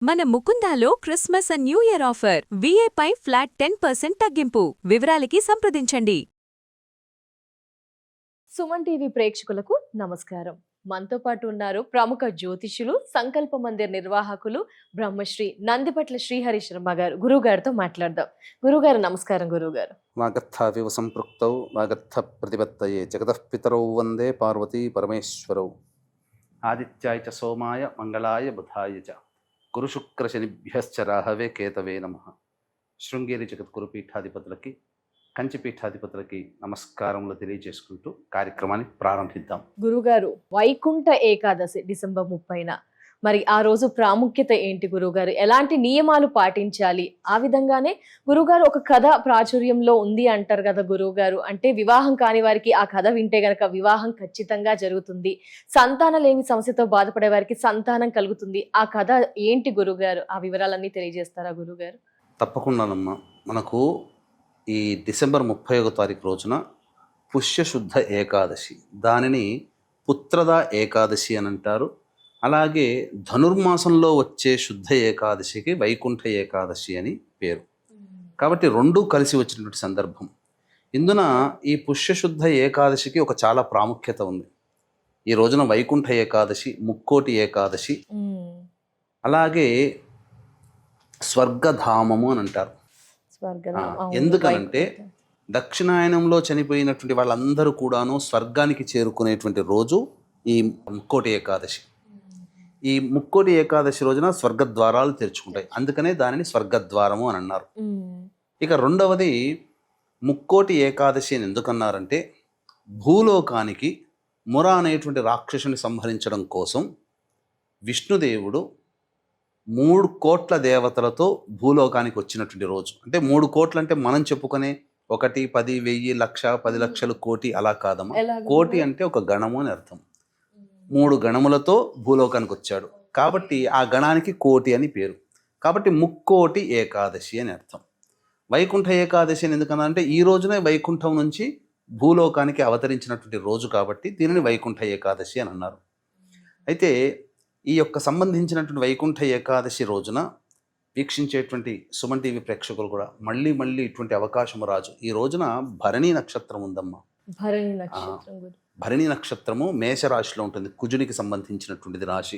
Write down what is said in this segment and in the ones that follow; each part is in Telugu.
మన ముకుందాలో Christmas and new year offer వీఏపై ఫ్లాట్ 10% తగ్గింపు. వివరాలకి సంప్రదించండి. సుమన్ టీవీ ప్రేక్షకులకు నమస్కారం. మనతో పాటు ఉన్నారు ప్రముఖ జ్యోతిషులు, సంకల్ప మందిర్ నిర్వాహకులు బ్రహ్మశ్రీ నందిపట్ల శ్రీహరి శర్మ గారు. గురువుగారితో మాట్లాడదాం. గురుగారు నమస్కారం. గురువుగారు, వాగర్థావివ సంపృక్తౌ వాగర్థ ప్రతిపత్తయే జగతః పితరౌ వందే పార్వతీ పరమేశ్వరౌ. ఆదిత్యాయ చ సోమాయ మంగళాయ బుధాయ చ గురుశుక్రశనిభ్యశ్చ రాహవే కేతవే నమః. శృంగేరి జగద్గురు పీఠాధిపతులకి, కంచి పీఠాధిపతులకి నమస్కారములు తెలియజేసుకుంటూ కార్యక్రమాన్ని ప్రారంభిద్దాం. గురుగారు, వైకుంఠ ఏకాదశి డిసెంబర్ 30న, మరి ఆ రోజు ప్రాముఖ్యత ఏంటి గురుగారు? ఎలాంటి నియమాలు పాటించాలి? ఆ విధంగానే గురుగారు, ఒక కథ ప్రాచుర్యంలో ఉంది అంటారు కదా గురువుగారు, అంటే వివాహం కాని వారికి ఆ కథ వింటే గనక వివాహం ఖచ్చితంగా జరుగుతుంది, సంతానలేమి సమస్యతో బాధపడే వారికి సంతానం కలుగుతుంది. ఆ కథ ఏంటి గురుగారు? ఆ వివరాలన్నీ తెలియజేస్తారా గురుగారు? తప్పకుండానమ్మా. మనకు ఈ డిసెంబర్ 31వ తారీఖు రోజున పుష్యశుద్ధ ఏకాదశి, దానిని పుత్రద ఏకాదశి అని అంటారు. అలాగే ధనుర్మాసంలో వచ్చే శుద్ధ ఏకాదశికి వైకుంఠ ఏకాదశి అని పేరు. కాబట్టి రెండూ కలిసి వచ్చినటువంటి సందర్భం. ఇందున ఈ పుష్యశుద్ధ ఏకాదశికి ఒక చాలా ప్రాముఖ్యత ఉంది. ఈ రోజున వైకుంఠ ఏకాదశి, ముక్కోటి ఏకాదశి, అలాగే స్వర్గధామము అని అంటారు. ఎందుకనంటే దక్షిణాయనంలో చనిపోయినటువంటి వాళ్ళందరూ కూడాను స్వర్గానికి చేరుకునేటువంటి రోజు ఈ ముక్కోటి ఏకాదశి. ఈ ముక్కోటి ఏకాదశి రోజున స్వర్గద్వారాలు తెరుచుకుంటాయి, అందుకనే దానిని స్వర్గద్వారము అని అన్నారు. ఇక రెండవది, ముక్కోటి ఏకాదశి అని ఎందుకన్నారంటే భూలోకానికి ముర అనేటువంటి రాక్షసుని సంహరించడం కోసం విష్ణుదేవుడు 3 కోట్ల దేవతలతో భూలోకానికి వచ్చినటువంటి రోజు. అంటే 3 కోట్లు అంటే మనం చెప్పుకునే 1, 10, 1000, 1,00,000, 10 లక్షలు, కోటి అలా కాదమ్మా. కోటి అంటే ఒక గణము అని అర్థం. 3 గణములతో భూలోకానికి వచ్చాడు కాబట్టి ఆ గణానికి కోటి అని పేరు. కాబట్టి ముక్కోటి ఏకాదశి అని అర్థం. వైకుంఠ ఏకాదశి అని ఎందుకన్నారంటే ఈ రోజునే వైకుంఠం నుంచి భూలోకానికి అవతరించినటువంటి రోజు కాబట్టి దీనిని వైకుంఠ ఏకాదశి అని అన్నారు. అయితే ఈ యొక్క సంబంధించినటువంటి వైకుంఠ ఏకాదశి రోజున వీక్షించేటువంటి సుమన్ టీవీ ప్రేక్షకులు కూడా మళ్ళీ ఇటువంటి అవకాశం రాజు. ఈ రోజున భరణి నక్షత్రం ఉందమ్మా. భరణి నక్షత్రము మేషరాశిలో ఉంటుంది, కుజునికి సంబంధించినటువంటిది రాశి.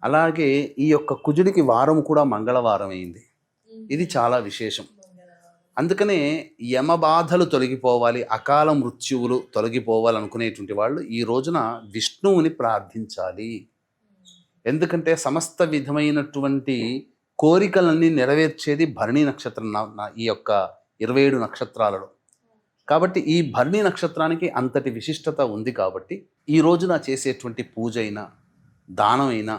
అలాగే ఈ యొక్క కుజునికి వారం కూడా మంగళవారం అయింది. ఇది చాలా విశేషం. అందుకనే యమబాధలు తొలగిపోవాలి, అకాల మృత్యువులు తొలగిపోవాలనుకునేటువంటి వాళ్ళు ఈ రోజున విష్ణువుని ప్రార్థించాలి. ఎందుకంటే సమస్త విధమైనటువంటి కోరికలన్నీ నెరవేర్చేది భరణి నక్షత్రం, ఈ యొక్క 27 నక్షత్రాలలో. కాబట్టి ఈ భరణి నక్షత్రానికి అంతటి విశిష్టత ఉంది. కాబట్టి ఈ రోజున చేసేటువంటి పూజ అయినా దానమైనా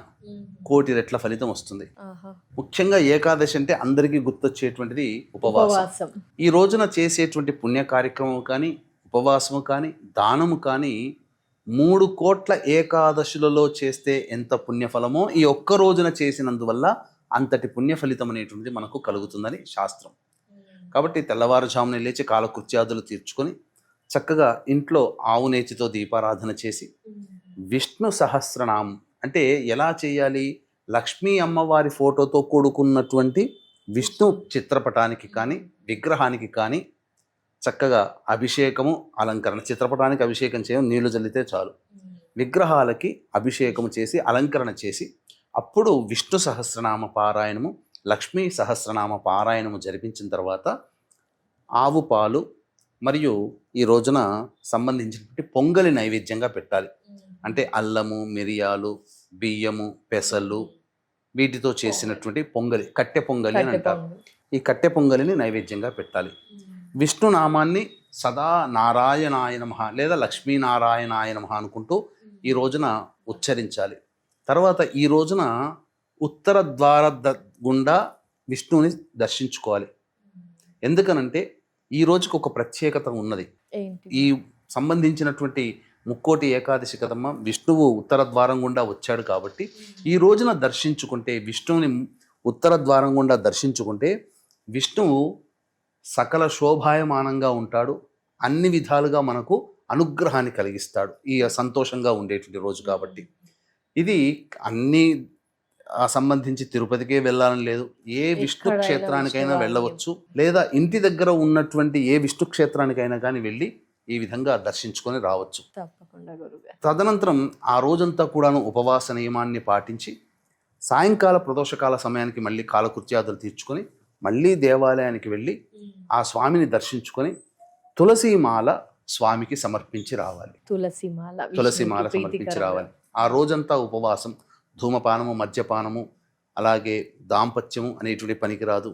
కోటి రెట్ల ఫలితం వస్తుంది. ముఖ్యంగా ఏకాదశి అంటే అందరికీ గుర్తొచ్చేటువంటిది ఉపవాసం. ఈ రోజున చేసేటువంటి పుణ్య కార్యక్రమం కానీ, ఉపవాసము కానీ, దానము కానీ 3 కోట్ల ఏకాదశులలో చేస్తే ఎంత పుణ్యఫలమో ఈ ఒక్క రోజున చేసినందువల్ల అంతటి పుణ్య ఫలితం అనేటువంటిది మనకు కలుగుతుందని శాస్త్రం. కాబట్టి తెల్లవారుజామున లేచి కాలకృత్యాదులు తీర్చుకొని చక్కగా ఇంట్లో ఆవు నేతితో దీపారాధన చేసి విష్ణు సహస్రనామం అంటే ఎలా చేయాలి? లక్ష్మీ అమ్మవారి ఫోటోతో కూడుకున్నటువంటి విష్ణు చిత్రపటానికి కానీ, విగ్రహానికి కానీ చక్కగా అభిషేకము, అలంకరణ. చిత్రపటానికి అభిషేకం చేయడం, నీళ్లు చల్లితే చాలు. విగ్రహాలకి అభిషేకము చేసి అలంకరణ చేసి అప్పుడు విష్ణు సహస్రనామ పారాయణము, లక్ష్మీ సహస్రనామ పారాయణము జరిపించిన తర్వాత ఆవు పాలు మరియు ఈ రోజున సంబంధించినటువంటి పొంగలి నైవేద్యంగా పెట్టాలి. అంటే అల్లము, మిరియాలు, బియ్యము, పెసలు వీటితో చేసినటువంటి పొంగలి, కట్టె పొంగలి అని అంటారు. ఈ కట్టె పొంగలిని నైవేద్యంగా పెట్టాలి. విష్ణు నామాన్ని సదా నారాయణాయ నమః లేదా లక్ష్మీనారాయణాయ నమః అనుకుంటూ ఈ రోజున ఉచ్చరించాలి. తర్వాత ఈ రోజున ఉత్తర ద్వార గుండా విష్ణువుని దర్శించుకోవాలి. ఎందుకనంటే ఈ రోజుకి ఒక ప్రత్యేకత ఉన్నది. ఈ సంబంధించినటువంటి ముక్కోటి ఏకాదశి కదమ్మ, విష్ణువు ఉత్తర ద్వారం గుండా వచ్చాడు కాబట్టి ఈ రోజున దర్శించుకుంటే, విష్ణువుని ఉత్తర ద్వారం గుండా దర్శించుకుంటే విష్ణువు సకల శోభాయమానంగా ఉంటాడు, అన్ని విధాలుగా మనకు అనుగ్రహాన్ని కలిగిస్తాడు. ఈ సంతోషంగా ఉండేటువంటి రోజు కాబట్టి ఇది అన్ని సంబంధించి తిరుపతికే వెళ్ళాలని లేదు. ఏ విష్ణు ఎక్కడైనా క్షేత్రానికైనా విష్ణువాలయం. వెళ్ళవచ్చు, లేదా ఇంటి దగ్గర ఉన్నటువంటి ఏ విష్ణు క్షేత్రానికైనా కానీ వెళ్ళి ఈ విధంగా దర్శించుకొని రావచ్చు. తప్పకుండా గురుగారు. తదనంతరం ఆ రోజంతా కూడాను ఉపవాస నియమాన్ని పాటించి సాయంకాల ప్రదోషకాల సమయానికి మళ్ళీ కాలకృత్యాదులు తీర్చుకొని మళ్ళీ దేవాలయానికి వెళ్ళి ఆ స్వామిని దర్శించుకొని తులసిమాల స్వామికి సమర్పించి రావాలి. తులసిమాల తులసిమాల సమర్పించి రావాలి. ఆ రోజంతా ఉపవాసం, ధూమపానము, మద్యపానము, అలాగే దాంపత్యము అనేటువంటి పనికిరాదు.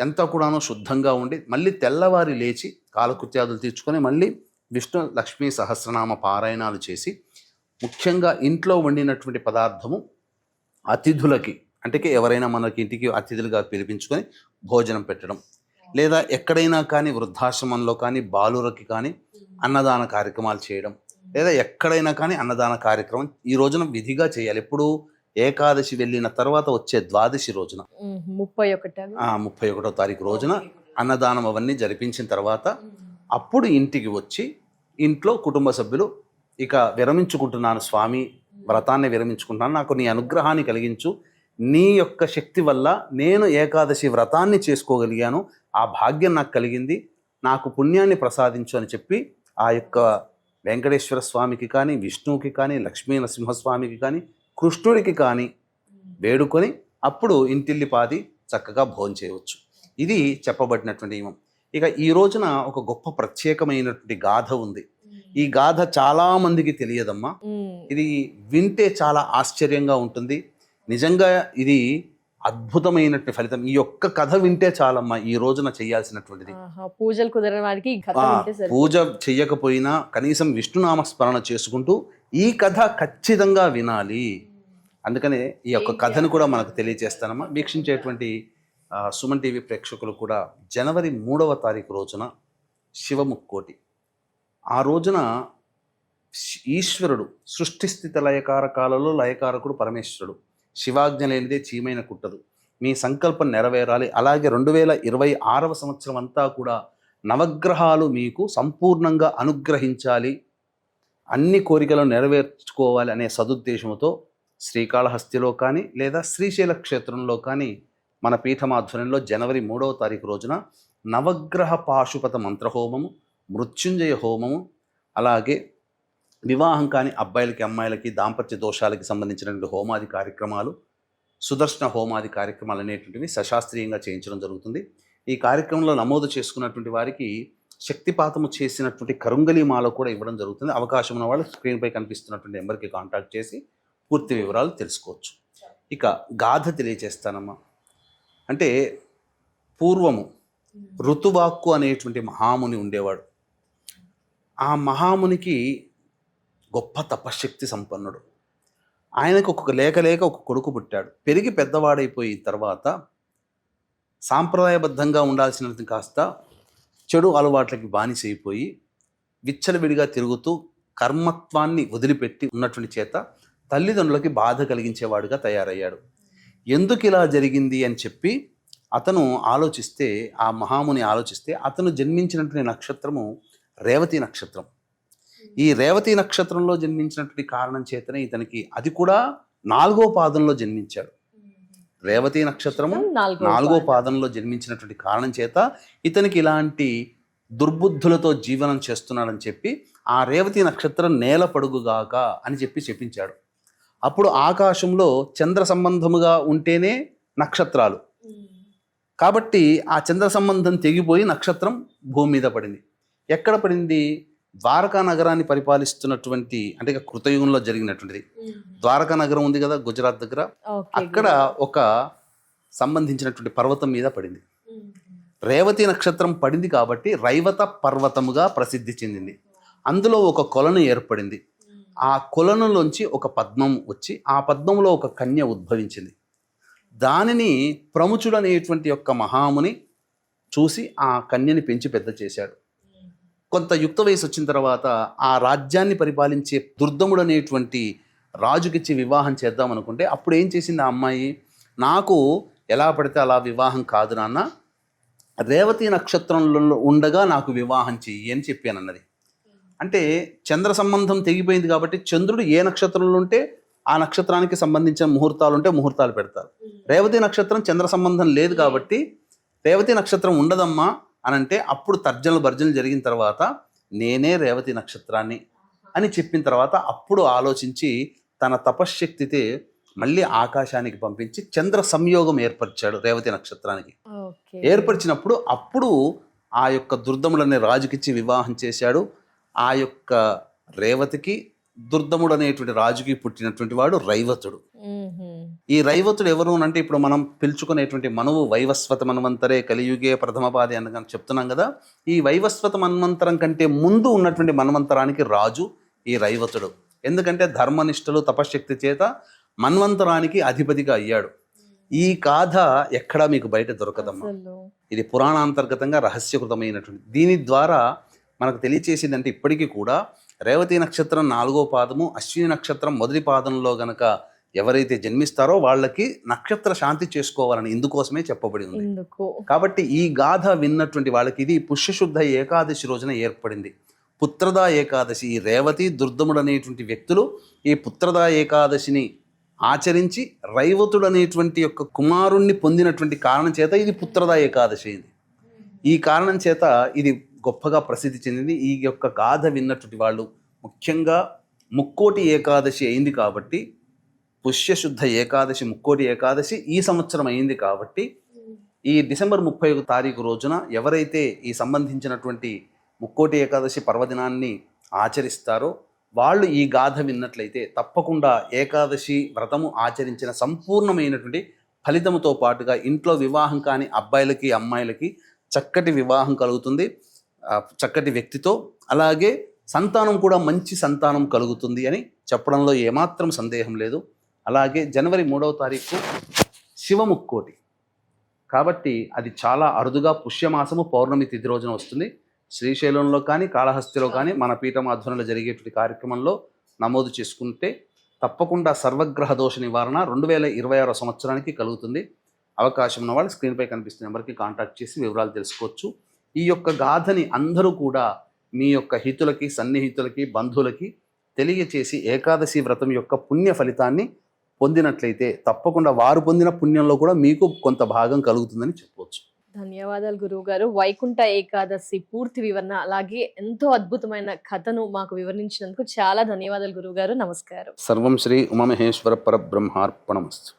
ఎంత కూడాను శుద్ధంగా ఉండి మళ్ళీ తెల్లవారి లేచి కాలకృత్యాదులు తీర్చుకొని మళ్ళీ విష్ణు లక్ష్మీ సహస్రనామ పారాయణాలు చేసి, ముఖ్యంగా ఇంట్లో వండినటువంటి పదార్థము అతిథులకి, అంటే ఎవరైనా మనకి ఇంటికి అతిథులుగా పిలిపించుకొని భోజనం పెట్టడం, లేదా ఎక్కడైనా కానీ వృద్ధాశ్రమంలో కానీ బాలురకి కానీ అన్నదాన కార్యక్రమాలు చేయడం, లేదా ఎక్కడైనా కానీ అన్నదాన కార్యక్రమం ఈ రోజున విధిగా చేయాలి. ఎప్పుడు ఏకాదశి వెళ్ళిన తర్వాత వచ్చే ద్వాదశి రోజున 31వ తారీఖు రోజున అన్నదానం అవన్నీ జరిపించిన తర్వాత అప్పుడు ఇంటికి వచ్చి ఇంట్లో కుటుంబ సభ్యులు ఇక విరమించుకుంటున్నాను స్వామి, వ్రతాన్ని విరమించుకుంటున్నాను, నాకు నీ అనుగ్రహాన్ని కలిగించు, నీ యొక్క శక్తి వల్ల నేను ఏకాదశి వ్రతాన్ని చేసుకోగలిగాను, ఆ భాగ్యం నాకు కలిగింది, నాకు పుణ్యాన్ని ప్రసాదించు అని చెప్పి ఆ యొక్క వెంకటేశ్వర స్వామికి కానీ, విష్ణువుకి కానీ, లక్ష్మీ నరసింహస్వామికి కానీ, కృష్ణుడికి కానీ వేడుకొని అప్పుడు ఇంటిల్లిపాది చక్కగా భోజనం చేయవచ్చు. ఇది చెప్పబడినటువంటి నియమం. ఇక ఈ రోజున ఒక గొప్ప ప్రత్యేకమైనటువంటి గాథ ఉంది. ఈ గాథ చాలా మందికి తెలియదమ్మా. ఇది వింటే చాలా ఆశ్చర్యంగా ఉంటుంది. నిజంగా ఇది అద్భుతమైనటువంటి ఫలితం. ఈ యొక్క కథ వింటే చాలమ్మా ఈ రోజున చేయాల్సినటువంటిది. పూజలు కుదరని వారికి పూజ చెయ్యకపోయినా కనీసం విష్ణునామ స్మరణ చేసుకుంటూ ఈ కథ ఖచ్చితంగా వినాలి. అందుకనే ఈ యొక్క కథను కూడా మనకు తెలియజేస్తానమ్మా. వీక్షించేటువంటి సుమన్ టీవీ ప్రేక్షకులు కూడా జనవరి 3వ తారీఖు రోజున శివముక్కోటి, ఆ రోజున ఈశ్వరుడు సృష్టి స్థితి లయకారకాలలో లయకారకుడు పరమేశ్వరుడు, శివాజ్ఞ లేనిదే చీమైన కుట్టదు, మీ సంకల్పం నెరవేరాలి, అలాగే 2026వ సంవత్సరం అంతా కూడా నవగ్రహాలు మీకు సంపూర్ణంగా అనుగ్రహించాలి, అన్ని కోరికలను నెరవేర్చుకోవాలి అనే సదుద్దేశంతో శ్రీకాళహస్తిలో కానీ లేదా శ్రీశైల క్షేత్రంలో కానీ మన పీఠమాధ్వర్యంలో జనవరి 3వ తారీఖు రోజున నవగ్రహ పాశుపత మంత్రహోమము, మృత్యుంజయ హోమము, అలాగే వివాహం కాని అబ్బాయిలకి అమ్మాయిలకి దాంపత్య దోషాలకి సంబంధించినటువంటి హోమాది కార్యక్రమాలు, సుదర్శన హోమాది కార్యక్రమాలు అనేటువంటివి సశాస్త్రీయంగా చేయించడం జరుగుతుంది. ఈ కార్యక్రమంలో నమోదు చేసుకున్నటువంటి వారికి శక్తిపాతము చేసినటువంటి కరుంగలి మాల కూడా ఇవ్వడం జరుగుతుంది. అవకాశం ఉన్న వాళ్ళు స్క్రీన్పై కనిపిస్తున్నటువంటి నెంబర్కి కాంటాక్ట్ చేసి పూర్తి వివరాలు తెలుసుకోవచ్చు. ఇక గాథ తెలియచేస్తానమ్మా. అంటే పూర్వము ఋతువాక్కు అనేటువంటి మహాముని ఉండేవాడు. ఆ మహామునికి గొప్ప తపశ్శక్తి సంపన్నుడు. ఆయనకు ఒక కొడుకు పుట్టాడు. పెరిగి పెద్దవాడైపోయిన తర్వాత సాంప్రదాయబద్ధంగా ఉండాల్సినది కాస్త చెడు అలవాట్లకి బానిసైపోయి విచ్చలవిడిగా తిరుగుతూ కర్మత్వాన్ని వదిలిపెట్టి ఉన్నటువంటి చేత తల్లిదండ్రులకి బాధ కలిగించేవాడుగా తయారయ్యాడు. ఎందుకు ఇలా జరిగింది అని చెప్పి అతను ఆలోచిస్తే, ఆ మహాముని ఆలోచిస్తే, అతను జన్మించినటువంటి నక్షత్రము రేవతి నక్షత్రం. ఈ రేవతి నక్షత్రంలో జన్మించినటువంటి కారణం చేతనే ఇతనికి, అది కూడా 4వ పాదంలో జన్మించాడు. రేవతి నక్షత్రము 4వ పాదంలో జన్మించినటువంటి కారణం చేత ఇతనికి ఇలాంటి దుర్బుద్ధులతో జీవనం చేస్తున్నాడని చెప్పి ఆ రేవతి నక్షత్రం నేల పడుగుగాక అని చెప్పి చెప్పించాడు. అప్పుడు ఆకాశంలో చంద్ర సంబంధముగా ఉంటేనే నక్షత్రాలు, కాబట్టి ఆ చంద్ర సంబంధం తెగిపోయి నక్షత్రం భూమి మీద పడింది. ఎక్కడ పడింది? ద్వారకా నగరాన్ని పరిపాలిస్తున్నటువంటి, అంటే కృతయుగంలో జరిగినటువంటిది. ద్వారకా నగరం ఉంది కదా గుజరాత్ దగ్గర, అక్కడ ఒక సంబంధించినటువంటి పర్వతం మీద పడింది. రేవతి నక్షత్రం పడింది కాబట్టి రైవత పర్వతముగా ప్రసిద్ధి చెందింది. అందులో ఒక కొలను ఏర్పడింది. ఆ కొలనులోంచి ఒక పద్మం వచ్చి ఆ పద్మంలో ఒక కన్య ఉద్భవించింది. దానిని ప్రముచుడు అనేటువంటి యొక్క మహాముని చూసి ఆ కన్యని పెంచి పెద్ద చేశాడు. కొంత యుక్త వయసు వచ్చిన తర్వాత ఆ రాజ్యాన్ని పరిపాలించే దుర్దముడు అనేటువంటి రాజుకిచ్చి వివాహం చేద్దాం అనుకుంటే అప్పుడు ఏం చేసింది ఆ అమ్మాయి? నాకు ఎలా పడితే అలా వివాహం కాదు నాన్న, రేవతి నక్షత్రంలో ఉండగా నాకు వివాహం చెయ్యి అని చెప్పాను అన్నది. అంటే చంద్ర సంబంధం తెగిపోయింది కాబట్టి చంద్రుడు ఏ నక్షత్రంలో ఉంటే ఆ నక్షత్రానికి సంబంధించిన ముహూర్తాలు ఉంటే ముహూర్తాలు పెడతారు. రేవతి నక్షత్రం చంద్ర సంబంధం లేదు కాబట్టి రేవతి నక్షత్రం ఉండదమ్మా అని అంటే అప్పుడు తర్జనలు భర్జనలు జరిగిన తర్వాత నేనే రేవతి నక్షత్రాన్ని అని చెప్పిన తర్వాత అప్పుడు ఆలోచించి తన తపశ్శక్తితే మళ్ళీ ఆకాశానికి పంపించి చంద్ర సంయోగం ఏర్పరిచాడు రేవతి నక్షత్రానికి. ఏర్పరిచినప్పుడు అప్పుడు ఆ యొక్క దుర్దములనే రాజుకిచ్చి వివాహం చేశాడు. ఆ యొక్క రేవతికి దుర్దముడు అనేటువంటి రాజుకి పుట్టినటువంటి వాడు రైవతుడు. ఈ రైవతుడు ఎవరు అంటే ఇప్పుడు మనం పిలుచుకునేటువంటి మనువు వైవస్వత మన్వంతరే కలియుగే ప్రథమ పాది అని చెప్తున్నాం కదా. ఈ వైవస్వత మన్వంతరం కంటే ముందు ఉన్నటువంటి మన్వంతరానికి రాజు ఈ రైవతుడు. ఎందుకంటే ధర్మనిష్టలు తపశ్శక్తి చేత మన్వంతరానికి అధిపతిగా అయ్యాడు. ఈ గాథ ఎక్కడా మీకు బయట దొరకదమ్మా. ఇది పురాణాంతర్గతంగా రహస్యకృతమైనటువంటి. దీని ద్వారా మనకు తెలియచేసిందంటే ఇప్పటికీ కూడా రేవతి నక్షత్రం 4వ పాదము, అశ్విని నక్షత్రం మొదటి పాదంలో గనక ఎవరైతే జన్మిస్తారో వాళ్ళకి నక్షత్ర శాంతి చేసుకోవాలని ఇందుకోసమే చెప్పబడి ఉంది. కాబట్టి ఈ గాథ విన్నటువంటి వాళ్ళకి ఇది పుష్యశుద్ధ ఏకాదశి రోజున ఏర్పడింది. పుత్రదా ఏకాదశి. ఈ రేవతి దుర్దముడు అనేటువంటి వ్యక్తులు ఈ పుత్రదా ఏకాదశిని ఆచరించి రైవతుడు అనేటువంటి యొక్క కుమారుణ్ణి పొందినటువంటి కారణం చేత ఇది పుత్రదా ఏకాదశి అయింది. ఈ కారణం చేత ఇది గొప్పగా ప్రసిద్ధి చెందింది. ఈ యొక్క గాథ విన్నటువంటి వాళ్ళు ముఖ్యంగా ముక్కోటి ఏకాదశి అయింది కాబట్టి పుష్యశుద్ధ ఏకాదశి ముక్కోటి ఏకాదశి ఈ సంవత్సరం అయింది కాబట్టి ఈ డిసెంబర్ 31 తారీఖు రోజున ఎవరైతే ఈ సంబంధించినటువంటి ముక్కోటి ఏకాదశి పర్వదినాన్ని ఆచరిస్తారో వాళ్ళు ఈ గాథ విన్నట్లయితే తప్పకుండా ఏకాదశి వ్రతము ఆచరించిన సంపూర్ణమైనటువంటి ఫలితముతో పాటుగా ఇంట్లో వివాహం కాని అబ్బాయిలకి అమ్మాయిలకి చక్కటి వివాహం కలుగుతుంది చక్కటి వ్యక్తితో. అలాగే సంతానం కూడా మంచి సంతానం కలుగుతుంది అని చెప్పడంలో ఏమాత్రం సందేహం లేదు. అలాగే జనవరి 3వ తారీఖు శివముక్కోటి కాబట్టి అది చాలా అరుదుగా పుష్యమాసము పౌర్ణమి తిథి రోజున వస్తుంది. శ్రీశైలంలో కానీ కాళహస్తిలో కానీ మన పీఠం ఆధ్వర్యంలో జరిగేటువంటి కార్యక్రమంలో నమోదు చేసుకుంటే తప్పకుండా సర్వగ్రహ దోష నివారణ 2026 సంవత్సరానికి కలుగుతుంది. అవకాశం ఉన్న వాళ్ళు స్క్రీన్పై కనిపిస్తున్న నెంబర్కి కాంటాక్ట్ చేసి వివరాలు తెలుసుకోవచ్చు. ఈ యొక్క గాథని అందరూ కూడా మీ యొక్క హితులకి సన్నిహితులకి బంధువులకి తెలియచేసి ఏకాదశి వ్రతం యొక్క పుణ్య ఫలితాన్ని పొందినట్లయితే తప్పకుండా వారు పొందిన పుణ్యంలో కూడా మీకు కొంత భాగం కలుగుతుందని చెప్పవచ్చు. ధన్యవాదాలు గురువు గారు. వైకుంఠ ఏకాదశి పూర్తి వివరణ అలాగే ఎంతో అద్భుతమైన కథను మాకు వివరించినందుకు చాలా ధన్యవాదాలు గురువు గారు. నమస్కారం. సర్వం శ్రీ ఉమామహేశ్వర పరబ్రహ్మార్పణమస్తు.